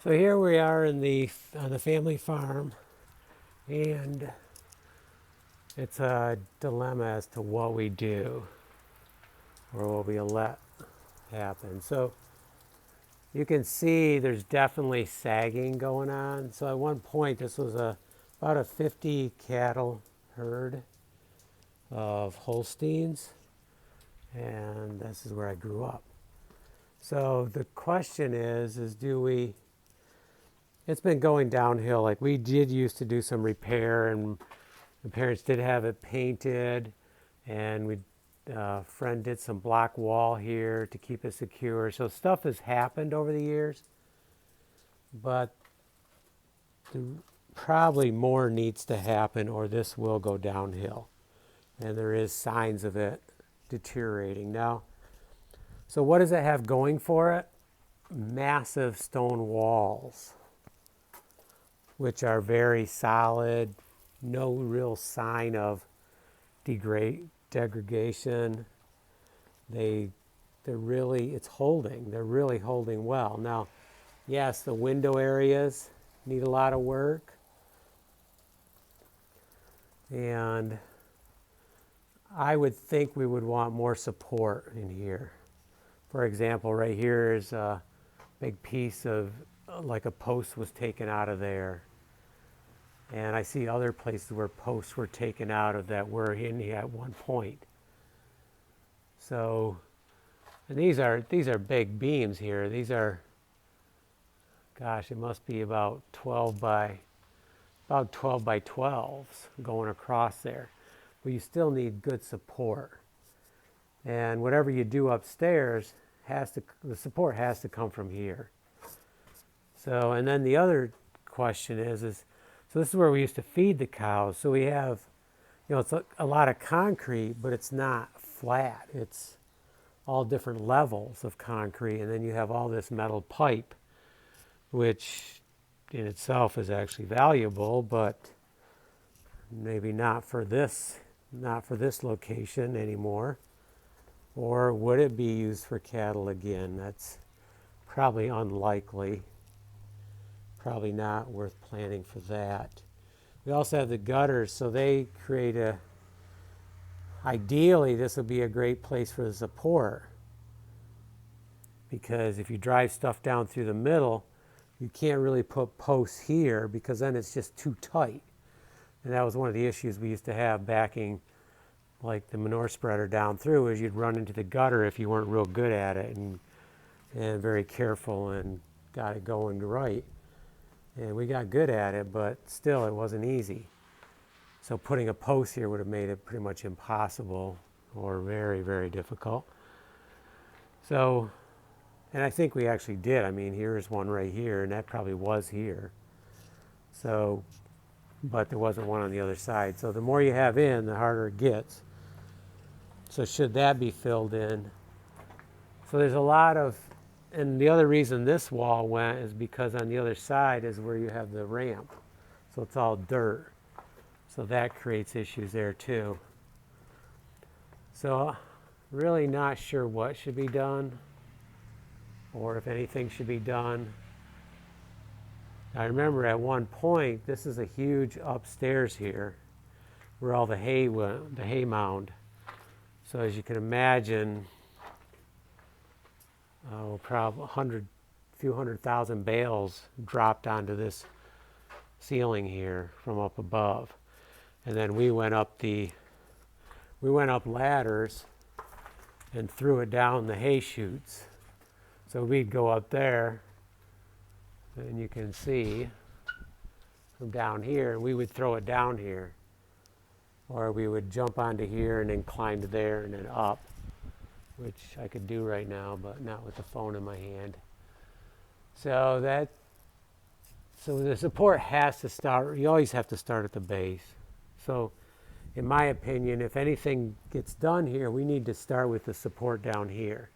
So here we are on the family farm, and it's a dilemma as to what we do or what we let happen. So you can see there's definitely sagging going on. So at one point this was about a 50 cattle herd of Holsteins, and this is where I grew up. So the question is do we, it's been going downhill. Like, we did used to do some repair, and the parents did have it painted, and we friend did some block wall here to keep it secure. So stuff has happened over the years, but probably more needs to happen or this will go downhill. And there is signs of it deteriorating now. So what does it have going for it? Massive stone walls, which are very solid, no real sign of degradation. They're really, it's holding. They're really holding well. Now, yes, the window areas need a lot of work. And I would think we would want more support in here. For example, right here is a big piece of, like, a post was taken out of there. And I see other places where posts were taken out of that were in here at one point. So, and these are big beams here. These are, gosh, it must be about 12 by 12s going across there. But you still need good support. And whatever you do upstairs the support has to come from here. So, and then the other question is so this is where we used to feed the cows. So we have, it's a lot of concrete, but it's not flat. It's all different levels of concrete. And then you have all this metal pipe, which in itself is actually valuable, but maybe not for this location anymore. Or would it be used for cattle again? That's probably unlikely. Probably not worth planning for that. We also have the gutters, so they create ideally this would be a great place for the support, because if you drive stuff down through the middle, you can't really put posts here because then it's just too tight. And that was one of the issues we used to have backing like the manure spreader down through, is you'd run into the gutter if you weren't real good at it and very careful and got it going right. And we got good at it, but still it wasn't easy. So putting a post here would have made it pretty much impossible or very, very difficult. So, and I think we actually did. I mean, here's one right here, and that probably was here. So, but there wasn't one on the other side. So the more you have in, the harder it gets. So should that be filled in? So there's a lot of, and the other reason this wall went is because on the other side is where you have the ramp. So it's all dirt. So that creates issues there too. So really not sure what should be done or if anything should be done. I remember at one point, this is a huge upstairs here where all the hay went, the hay mound. So as you can imagine, probably a few 100,000 bales dropped onto this ceiling here from up above. And then we went up ladders and threw it down the hay chutes. So we'd go up there, and you can see from down here, and we would throw it down here. Or we would jump onto here and then climb to there and then up, which I could do right now, but not with the phone in my hand. So the support has to start, you always have to start at the base. So in my opinion, if anything gets done here, we need to start with the support down here,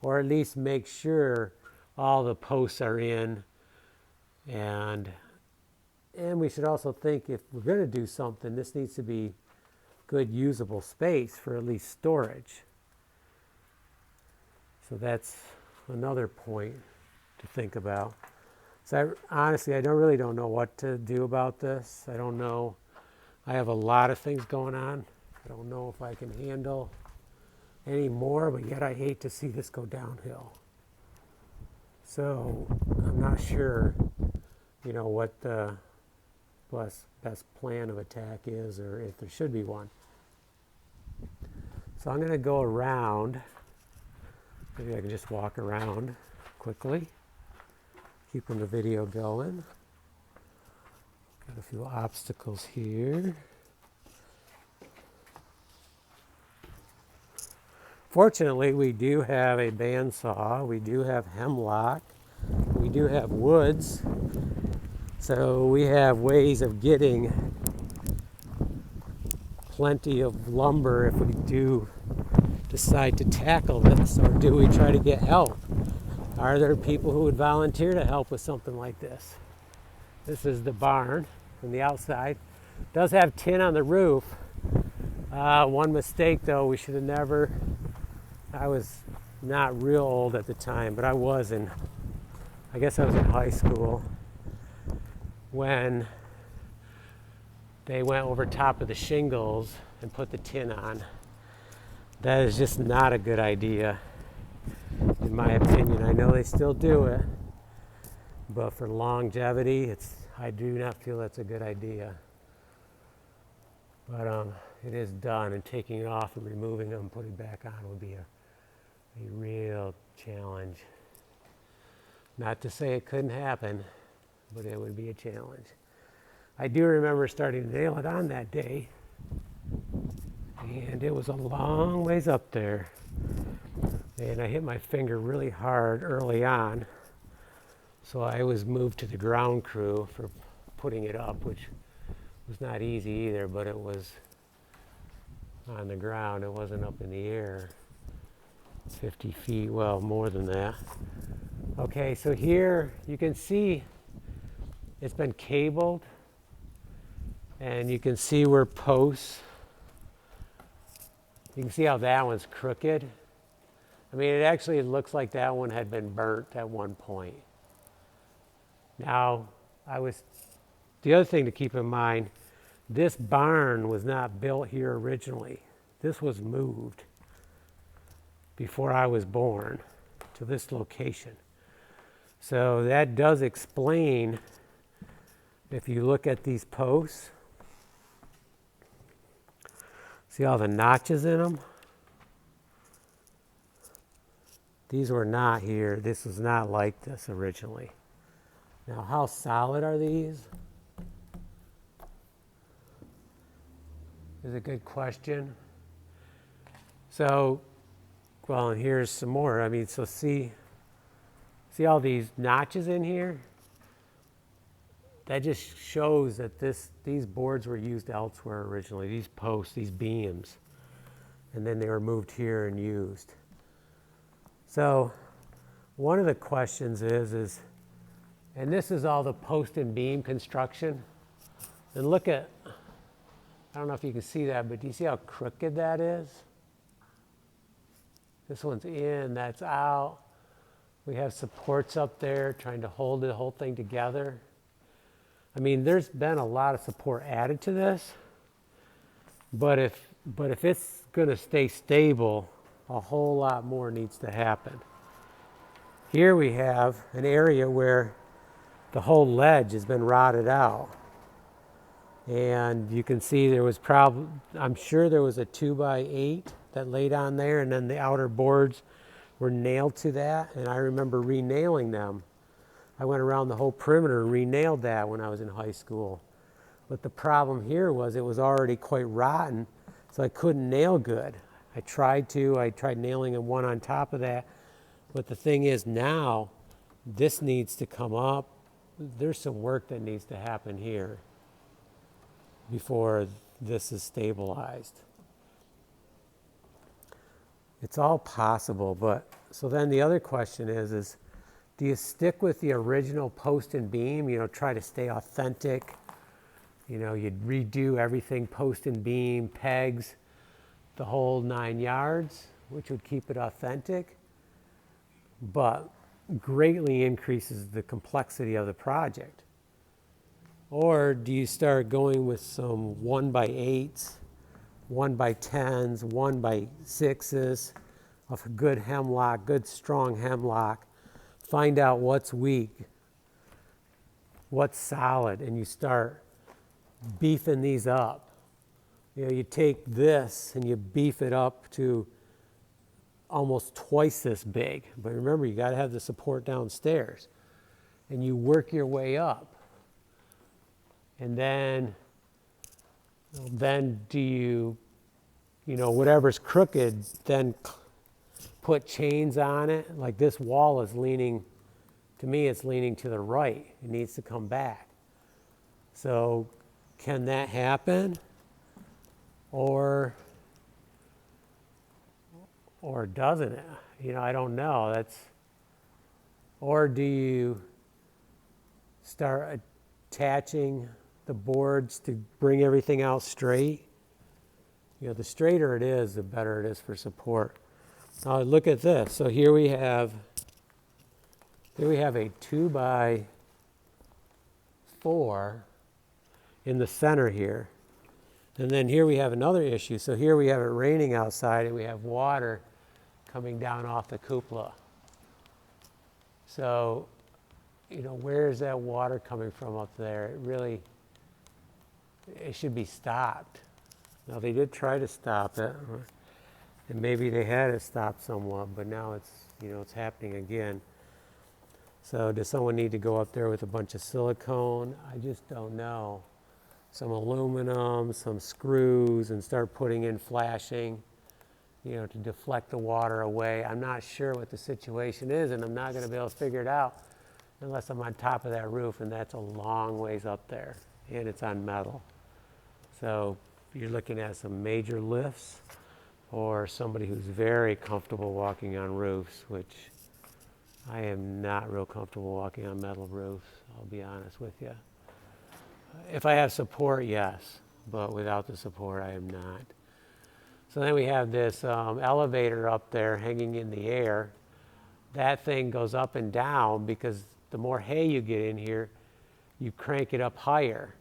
or at least make sure all the posts are in. And we should also think, if we're going to do something, this needs to be good usable space for at least storage. So that's another point to think about. So honestly, I really don't know what to do about this. I don't know. I have a lot of things going on. I don't know if I can handle any more, but yet I hate to see this go downhill. So I'm not sure, what the best plan of attack is, or if there should be one. So I'm going to go around. Maybe I can just walk around quickly, keeping the video going. Got a few obstacles here. Fortunately, we do have a bandsaw, we do have hemlock, we do have woods, so we have ways of getting plenty of lumber if we do decide to tackle this, or do we try to get help? Are there people who would volunteer to help with something like this? This is the barn from the outside. It does have tin on the roof. One mistake though, we should have never, I was not real old at the time, but I was in high school when they went over top of the shingles and put the tin on. That is just not a good idea, in my opinion. I know they still do it, but for longevity, I do not feel that's a good idea. But it is done, and taking it off and removing them and putting it back on would be a real challenge. Not to say it couldn't happen, but it would be a challenge. I do remember starting to nail it on that day, and it was a long ways up there, and I hit my finger really hard early on, so I was moved to the ground crew for putting it up, which was not easy either, but it was on the ground. It wasn't up in the air 50 feet, well, more than that. Okay, so here you can see it's been cabled, and you can see where posts, you can see how that one's crooked. I mean, it actually looks like that one had been burnt at one point. Now, the other thing to keep in mind, this barn was not built here originally. This was moved before I was born to this location. So that does explain, if you look at these posts, see all the notches in them? These were not here. This was not like this originally. Now, how solid are these? Is a good question. So, well, and here's some more. I mean, so see all these notches in here? That just shows that these boards were used elsewhere originally, these posts, these beams, and then they were moved here and used. So one of the questions is, and this is all the post and beam construction, and look at, I don't know if you can see that, but do you see how crooked that is? This one's in, that's out. We have supports up there trying to hold the whole thing together. I mean, there's been a lot of support added to this, but if it's going to stay stable, a whole lot more needs to happen. Here we have an area where the whole ledge has been rotted out. And you can see there was I'm sure there was a 2x8 that laid on there, and then the outer boards were nailed to that, and I remember re-nailing them. I went around the whole perimeter and re-nailed that when I was in high school. But the problem here was it was already quite rotten, so I couldn't nail good. I tried nailing them one on top of that, but the thing is now, this needs to come up. There's some work that needs to happen here before this is stabilized. It's all possible, but so then the other question is do you stick with the original post and beam, try to stay authentic, you'd redo everything post and beam, pegs, the whole 9 yards, which would keep it authentic, but greatly increases the complexity of the project. Or do you start going with some 1x8s, 1x10s, 1x6s of a good hemlock, good strong hemlock, find out what's weak, what's solid, and you start beefing these up. You take this and you beef it up to almost twice this big. But remember, you got to have the support downstairs. And you work your way up. And then do you, whatever's crooked, then put chains on it. Like this wall is leaning, to me, it's leaning to the right. It needs to come back. So can that happen? Or doesn't it? I don't know. Or do you start attaching the boards to bring everything out straight? The straighter it is, the better it is for support. Now look at this. So here we have a 2x4 in the center here. And then here we have another issue. So here we have it raining outside and we have water coming down off the cupola. So, where is that water coming from up there? It should be stopped. Now they did try to stop it, and maybe they had it stopped somewhat, but now it's happening again. So does someone need to go up there with a bunch of silicone? I just don't know. Some aluminum, some screws, and start putting in flashing, to deflect the water away. I'm not sure what the situation is, and I'm not going to be able to figure it out unless I'm on top of that roof, and that's a long ways up there, and it's on metal. So you're looking at some major lifts, or somebody who's very comfortable walking on roofs, which I am not real comfortable walking on metal roofs, I'll be honest with you. If I have support, yes, but without the support, I am not. So then we have this elevator up there hanging in the air. That thing goes up and down because the more hay you get in here, you crank it up higher.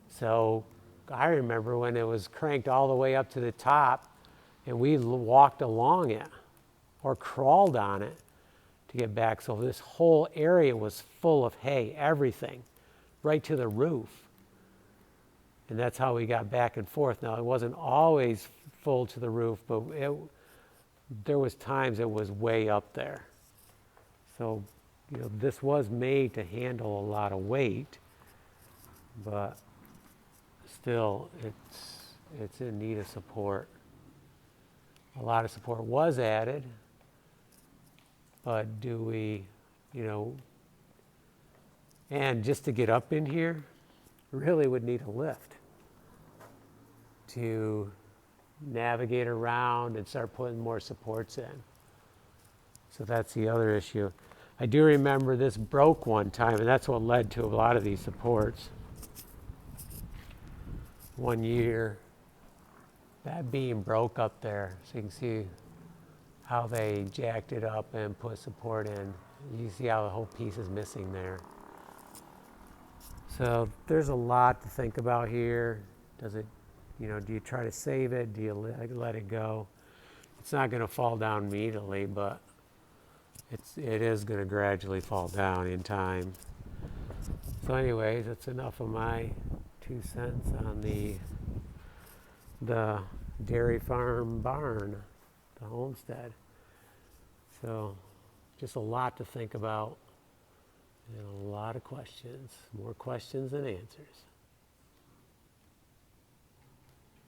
So I remember when it was cranked all the way up to the top and we walked along it or crawled on it to get back. So this whole area was full of hay, everything, right to the roof. And that's how we got back and forth. Now, it wasn't always full to the roof, but there was times it was way up there. So, this was made to handle a lot of weight, but still, it's in need of support. A lot of support was added, but do we, and just to get up in here, really would need a lift to navigate around and start putting more supports in. So that's the other issue. I do remember this broke one time, and that's what led to a lot of these supports. One year, that beam broke up there, so you can see how they jacked it up and put support in. You see how the whole piece is missing there. So there's a lot to think about here. Does it, do you try to save it? Do you let it go? It's not going to fall down immediately, but it is going to gradually fall down in time. So anyways, that's enough of my 2 cents on the dairy farm barn, the homestead. So just a lot to think about and a lot of questions, more questions than answers.